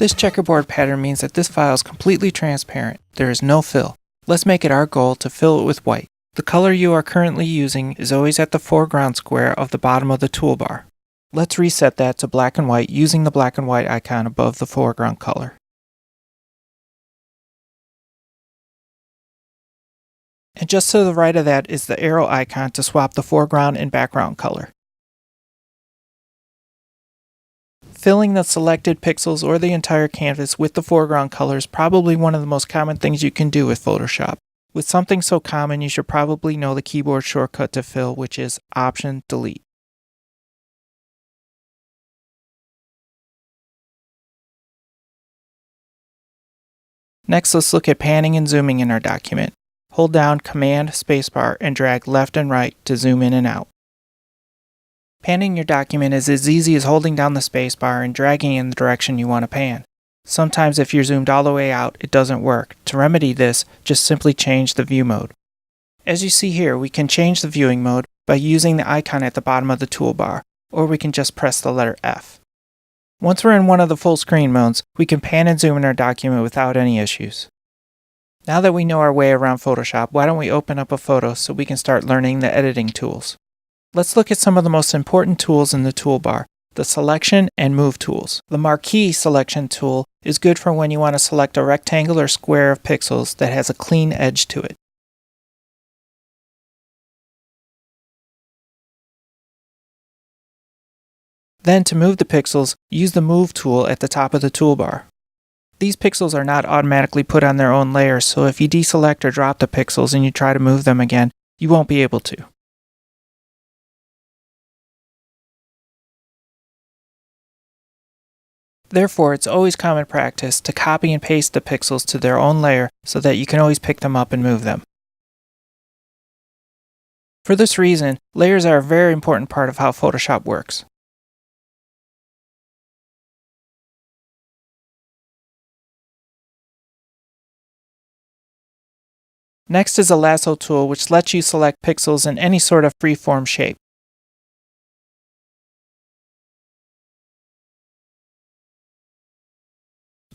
This checkerboard pattern means that this file is completely transparent. There is no fill. Let's make it our goal to fill it with white. The color you are currently using is always at the foreground square of the bottom of the toolbar. Let's reset that to black and white using the black and white icon above the foreground color. And just to the right of that is the arrow icon to swap the foreground and background color. Filling the selected pixels or the entire canvas with the foreground color is probably one of the most common things you can do with Photoshop. With something so common, you should probably know the keyboard shortcut to fill, which is Option-Delete. Next, let's look at panning and zooming in our document. Hold down Command Spacebar and drag left and right to zoom in and out. Panning your document is as easy as holding down the spacebar and dragging in the direction you want to pan. Sometimes if you're zoomed all the way out, it doesn't work. To remedy this, just simply change the view mode. As you see here, we can change the viewing mode by using the icon at the bottom of the toolbar, or we can just press the letter F. Once we're in one of the full screen modes, we can pan and zoom in our document without any issues. Now that we know our way around Photoshop, why don't we open up a photo so we can start learning the editing tools. Let's look at some of the most important tools in the toolbar, the Selection and Move tools. The Marquee Selection tool is good for when you want to select a rectangular square of pixels that has a clean edge to it. Then to move the pixels, use the Move tool at the top of the toolbar. These pixels are not automatically put on their own layer, so if you deselect or drop the pixels and you try to move them again, you won't be able to. Therefore, it's always common practice to copy and paste the pixels to their own layer so that you can always pick them up and move them. For this reason, layers are a very important part of how Photoshop works. Next is a Lasso Tool, which lets you select pixels in any sort of freeform shape.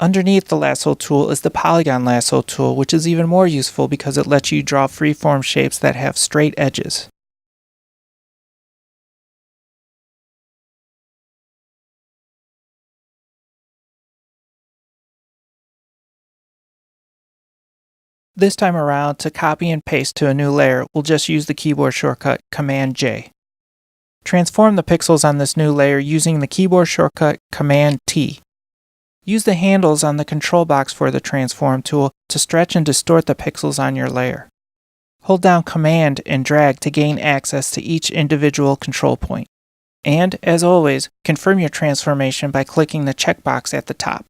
Underneath the Lasso Tool is the Polygon Lasso Tool, which is even more useful because it lets you draw freeform shapes that have straight edges. This time around, to copy and paste to a new layer, we'll just use the keyboard shortcut Command-J. Transform the pixels on this new layer using the keyboard shortcut Command-T. Use the handles on the control box for the Transform tool to stretch and distort the pixels on your layer. Hold down Command and drag to gain access to each individual control point. And, as always, confirm your transformation by clicking the checkbox at the top.